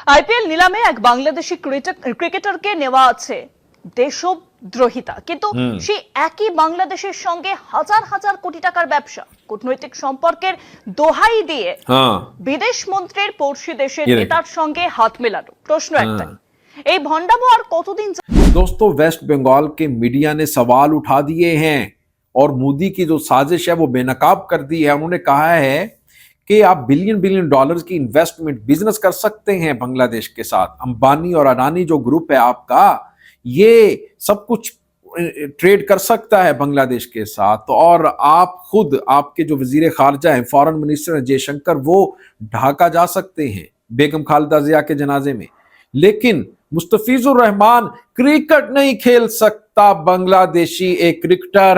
IPL নিলামে এক বাংলাদেশি ক্রিকেটারকে নেওয়া আছে দেশদ্রোহিতা, কিন্তু সেই একই বাংলাদেশের সঙ্গে হাজার হাজার কোটি টাকার ব্যবসা, কূটনৈতিক সম্পর্কের দোহাই দিয়ে বিদেশ মন্ত্রীর পড়শি দেশের নেতার সঙ্গে হাত মেলানো। প্রশ্ন একটাই, এই ভণ্ডামো আর কতদিন? दोस्तों, वेस्ट बंगाल के मीडिया ने सवाल उठा दिए हैं और मोदी की जो साजिश है वो बेनकाब कर दी है। उन्होंने कहा है कि आप बिलियन बिलियन डॉलर्स की इन्वेस्टमेंट बिजनेस कर सकते हैं बांग्लादेश के साथ। अंबानी और अडानी जो ग्रुप है आपका, ये सब कुछ ट्रेड कर सकता है बांग्लादेश के साथ। और आप खुद, आपके जो वजीर खारजा हैं, फॉरेन मिनिस्टर हैं जयशंकर, वो ढाका जा सकते हैं बेगम खालिदा जिया के जनाजे में। लेकिन मुस्तफिजुर रहमान क्रिकेट नहीं खेल सकता बांग्लादेशी एक क्रिकेटर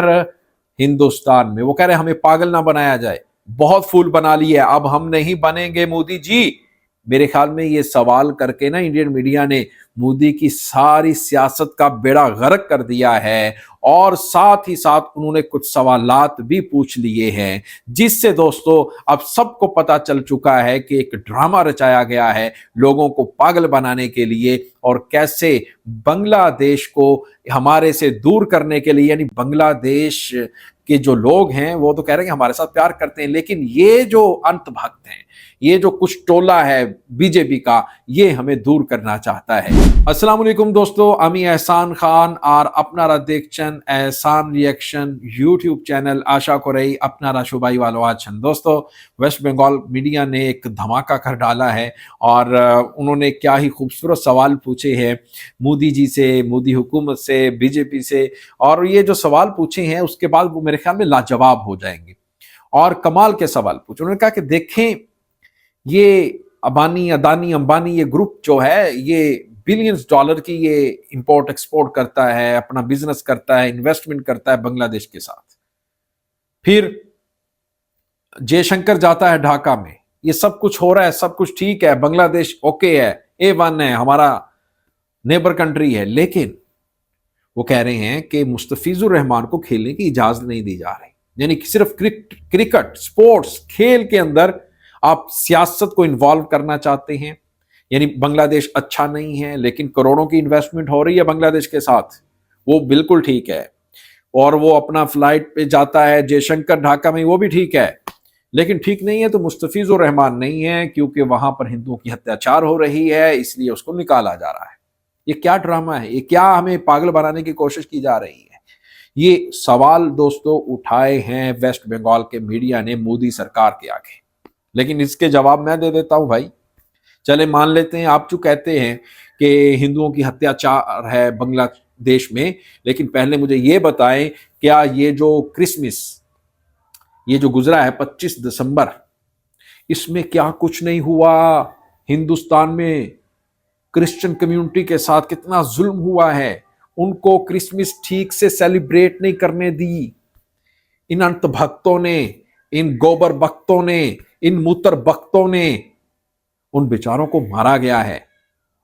हिंदुस्तान में। वो कह रहे हैं हमें पागल ना बनाया जाए, बहुत फूल बना लिए, अब हम नहीं बनेंगे मोदी जी। मेरे ख्याल में ये सवाल करके ना इंडियन मीडिया ने मोदी की सारी सियासत का बेड़ा गर्क कर दिया है। और साथ ही साथ उन्होंने कुछ सवालात भी पूछ लिए हैं, जिससे दोस्तों अब सबको पता चल चुका है कि एक ड्रामा रचाया गया है लोगों को पागल बनाने के लिए, और कैसे बांग्लादेश को हमारे से दूर करने के लिए, यानी बांग्लादेश के जो लोग हैं वो तो कह रहे हैं हमारे साथ प्यार करते हैं, लेकिन ये जो अंतभक्त हैं, ये जो कुछ टोला है बीजेपी का, ये हमें दूर करना चाहता है। अस्सलाम वालेकुम दोस्तों, আমি এহসান খান আর আপনারা দেখছেন এহসান রিঅ্যাকশন ইউটিউব চ্যানেল। আশা করি আপনারা সবাই ভালো আছেন। दोस्तों, वेस्ट बंगाल मीडिया ने एक धमाका कर डाला है और उन्होंने क्या ही खूबसूरत सवाल पूछे हैं मोदी जी से, मोदी हुकूमत से, बीजेपी से। और ये जो सवाल पूछे हैं उसके बाद वो मेरे ख्याल में लाजवाब हो जाएंगे और कमाल के सवाल पूछे। उन्होंने कहा कि देखें, ये अबानी, अदानी, अंबानी, ये ग्रुप जो है ये बिलियंस डॉलर की ये इंपोर्ट एक्सपोर्ट करता है, अपना बिजनेस करता है, इन्वेस्टमेंट करता है बांग्लादेश के साथ। फिर जयशंकर जाता है ढाका में, ये सब कुछ हो रहा है, सब कुछ ठीक है, बांग्लादेश ओके है, A1 है, हमारा नेबर कंट्री है। लेकिन वो कह रहे हैं कि मुस्तफिजुर रहमान को खेलने की इजाजत नहीं दी जा रही। यानी कि सिर्फ क्रिकेट, स्पोर्ट्स, खेल के अंदर आप सियासत को इन्वॉल्व करना चाहते हैं। यानी बांग्लादेश अच्छा नहीं है, लेकिन करोड़ों की इन्वेस्टमेंट हो रही है बांग्लादेश के साथ, वो बिल्कुल ठीक है। और वो अपना फ्लाइट पे जाता है जयशंकर ढाका में, वो भी ठीक है। लेकिन ठीक नहीं है तो मुस्तफिजुर रहमान नहीं है, क्योंकि वहां पर हिंदुओं की अत्याचार हो रही है, इसलिए उसको निकाला जा रहा है। ये क्या ड्रामा है? ये क्या हमें पागल बनाने की कोशिश की जा रही है? ये सवाल दोस्तों उठाए हैं वेस्ट बंगाल के मीडिया ने मोदी सरकार के आगे। लेकिन इसके जवाब मैं दे देता हूं भाई। चले मान लेते हैं आप जो कहते हैं कि हिंदुओं की अत्याचार है बांग्लादेश में, लेकिन पहले मुझे ये बताएं, क्या ये जो क्रिसमस, ये जो गुजरा है 25 दिसंबर, इसमें क्या कुछ नहीं हुआ? हिंदुस्तान में क्रिश्चियन कम्युनिटी के साथ कितना जुल्म हुआ है, उनको क्रिसमस ठीक से सेलिब्रेट नहीं करने दी इन अंत भक्तों ने, इन गोबर भक्तों ने, इन मूत्र भक्तों ने। उन बेचारों को मारा गया है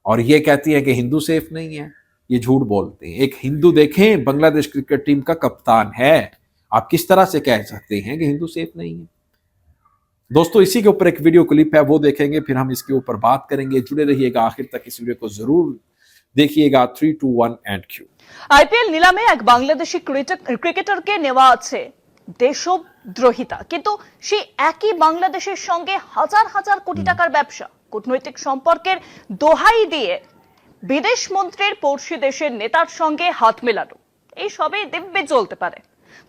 और ये कहती है कि हिंदू सेफ नहीं है। ये झूठ बोलते हैं। एक हिंदू देखें, बांग्लादेश क्रिकेट टीम का कप्तान है, आप किस तरह से कह सकते हैं कि हिंदू सेफ नहीं है? दोस्तों, इसी के ऊपर एक वीडियो क्लिप है, वो देखेंगे, फिर हम इसके ऊपर बात करेंगे। जुड़े रहिएगा आखिर तक, इस वीडियो को जरूर देखिएगा। 3, 2, 1 एंड क्यू। আইপিএল নিলামে এক বাংলাদেশি ক্রিকেটারকে নেওয়া আছে দেশদ্রোহিতা, কিন্তু সেই একই বাংলাদেশের সঙ্গে হাজার হাজার কোটি টাকার ব্যবসা, কূটনৈতিক সম্পর্কের দোহাই দিয়ে বিদেশ মন্ত্রীর পড়শি দেশের নেতার সঙ্গে হাত মেলানো, এই সবই দিব্যে চলতে পারে।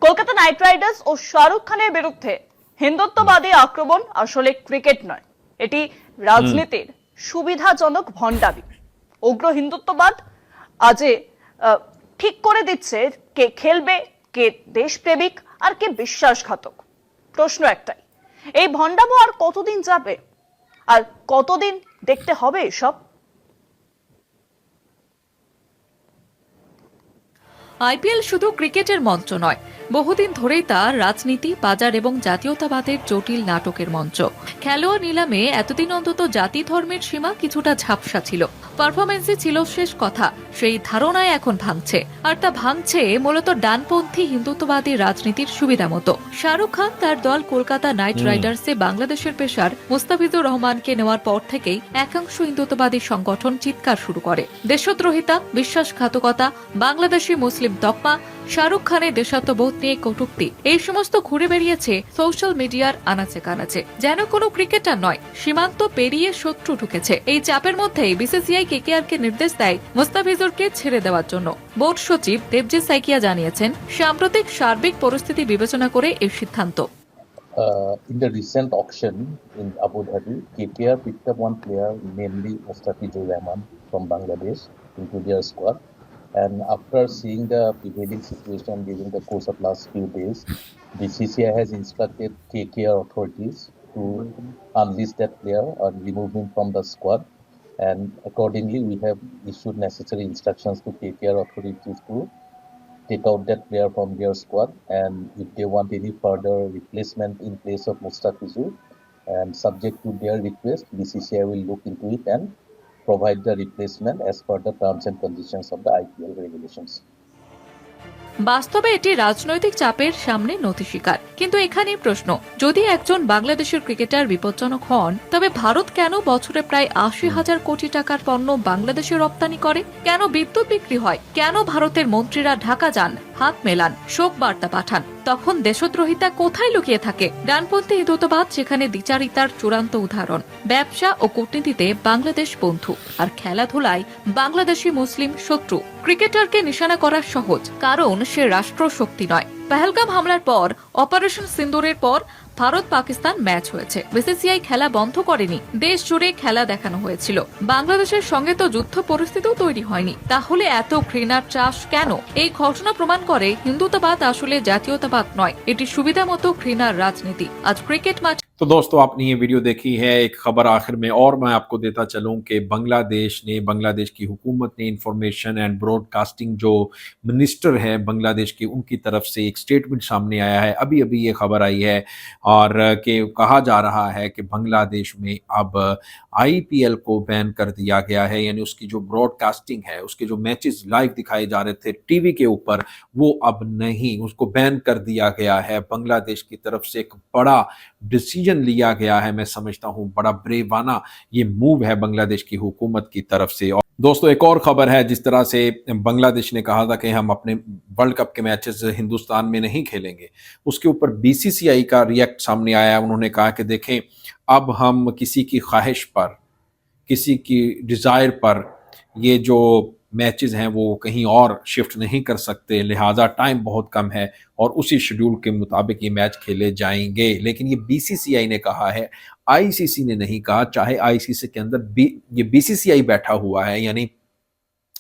কলকাতা নাইট রাইডার্স ও শাহরুখ খানের বিরুদ্ধে হিন্দুত্ববাদী আক্রমণ আসলে ক্রিকেট নয়, এটি রাজনীতির সুবিধাজনক ভণ্ডামি। উগ্র হিন্দুত্ববাদ আজে ঠিক করে দিচ্ছে কে খেলবে, কে দেশপ্রেমিক, আর কে বিশ্বাসঘাতক। প্রশ্ন একটাই, এই ভণ্ডামো আর কতদিন যাবে, আর কতদিন দেখতে হবে এসব? আইপিএল শুধু ক্রিকেটের মঞ্চ নয়, বহুদিন ধরেই তা রাজনীতি, বাজার এবং জাতীয়তাবাদের জটিল নাটকের মঞ্চ। খেলোয়াড় নিলামে এতদিন অন্তত জাতি ধর্মের সীমা কিছুটা ঝাপসা ছিল, পারফরমেন্সই ছিল শেষ কথা। সেই ধারণায় এখন ভাঙছে, আর তা ভাঙছে মূলত ডানপন্থী হিন্দুত্ববাদী রাজনীতির সুবিধা মতো। শাহরুখ খান তার দল কলকাতা নাইট রাইডার্সে বাংলাদেশের পেসার মুস্তাফিজুর রহমানকে নেওয়ার পর থেকেই একাংশ হিন্দুত্ববাদী সংগঠন চিৎকার শুরু করে। দেশদ্রোহিতা, বিশ্বাসঘাতকতা, বাংলাদেশি মুসলিম তকমা, শাহরুখ খানের দেশাত্মবোধ নিয়ে কটূক্তি, এই সমস্ত ঘুরে বেরিয়েছে সোশ্যাল মিডিয়ার আনাচে কানাচে। যেন কোনো ক্রিকেটার নয়, সীমান্ত পেরিয়ে শত্রু ঢুকেছে। এই চাপের মধ্যেই বিসিসিআই কেকেআরকে নির্দেশ দেয় মুস্তাফিজুরকে ছেড়ে দেওয়ার জন্য। বোর্ড সচিব দেবজিৎ সাইকিয়া জানিয়েছেন, সাম্প্রতিক সার্বিক পরিস্থিতি বিবেচনা করে এই সিদ্ধান্ত। In the recent auction in Abu Dhabi, KKR picked up one player, namely Mustafizur Rahman from Bangladesh, into their squad. And after seeing the prevailing situation during the course of last few days, BCCI has instructed KKR authorities to unleash that player or remove him from the squad. And accordingly, we have issued necessary instructions to KKR authorities to take out that player from their squad, and if they want any further replacement in place of Mustafizur, and subject to their request, BCCI will look into it and provide the replacement as per the terms and conditions of the IPL regulations. বাস্তবে এটি রাজনৈতিক চাপের সামনে নথি স্বীকার। কিন্তু এখানেই প্রশ্ন, যদি একজন বাংলাদেশের ক্রিকেটার বিপজ্জনক হন, তবে ভারত কেন বছরে প্রায় ৮০,০০০ কোটি টাকার পণ্য বাংলাদেশে রপ্তানি করে? কেন বিদ্যুৎ বিক্রি হয়? কেন ভারতের মন্ত্রীরা ঢাকা যান, হাত মেলান, শোক বার্তা পাঠান? তখন দেশদ্রোহিতা কোথায় লুকিয়ে থাকে? ডানপন্থী হিন্দুত্ববাদ সেখানে দ্বিচারিতার চূড়ান্ত উদাহরণ। ব্যবসা ও কূটনীতিতে বাংলাদেশ বন্ধু, আর খেলাধুলায় বাংলাদেশি মুসলিম শত্রু। ক্রিকেটারকে নিশানা করা সহজ, কারণ সে রাষ্ট্র শক্তি নয়। পহেলগাম হামলার পর, অপারেশন সিন্দুরের পর ভারত পাকিস্তান ম্যাচ হয়েছে। বিসিসিআই খেলা বন্ধ করেনি, দেশ জুড়ে খেলা দেখানো হয়েছিল। বাংলাদেশের সঙ্গে তো যুদ্ধ পরিস্থিতিও তৈরি হয়নি, তাহলে এত ঘৃণার চাষ কেন? এই ঘটনা প্রমাণ করে হিন্দুত্ববাদ আসলে জাতীয়তাবাদ নয়, এটি সুবিধা মতো ঘৃণার রাজনীতি। আজ ক্রিকেট ম্যাচ। तो दोस्तों, आपने ये वीडियो देखी है। एक खबर आखिर में और मैं आपको देता चलूं कि बांग्लादेश की हुकूमत ने इंफॉर्मेशन एंड ब्रॉडकास्टिंग जो मिनिस्टर है बांग्लादेश की, उनकी तरफ से एक स्टेटमेंट सामने आया है। अभी अभी ये खबर आई है और कि कहा जा रहा है कि बांग्लादेश में अब आईपीएल को बैन कर दिया गया है, यानी उसकी जो ब्रॉडकास्टिंग है, उसके जो मैचेस लाइव दिखाए जा रहे थे टीवी के ऊपर, वो अब नहीं, उसको बैन कर दिया गया है। बांग्लादेश की तरफ से एक बड़ा डिसीजन लिया गया है। मैं समझता हूं बड़ा ब्रेवाना ये मूव है बांग्लादेश की हुकूमत की तरफ से। और दोस्तों, एक और खबर है, जिस तरह से बांग्लादेश ने कहा था कि हम अपने वर्ल्ड कप के मैचेस हिंदुस्तान में नहीं खेलेंगे, उसके ऊपर बीसीसीआई का रिएक्ट सामने आया। उन्होंने कहा कि देखें, अब हम किसी की ख्वाहिश पर, किसी की डिजायर पर ये जो मैचेस हैं वो कहीं और शिफ्ट नहीं कर सकते, लिहाजा टाइम बहुत कम है और उसी शेड्यूल के मुताबिक ये मैच खेले जाएंगे। लेकिन ये बीसीसीआई ने कहा है, आईसीसी ने नहीं कहा। चाहे आईसीसी के अंदर ये बीसीसीआई बैठा हुआ है, यानी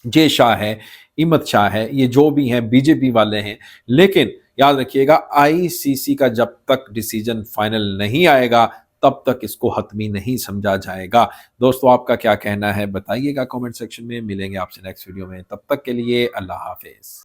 जे शाह है, इमत शाह है, ये जो भी हैं बीजेपी वाले हैं, लेकिन याद रखिएगा, आईसीसी का जब तक डिसीजन फाइनल नहीं आएगा तब तक इसको हतमी नहीं समझा जाएगा। दोस्तों, आपका क्या कहना है बताइएगा कमेंट सेक्शन में। मिलेंगे आपसे नेक्स्ट वीडियो में, तब तक के लिए अल्लाह हाफिज।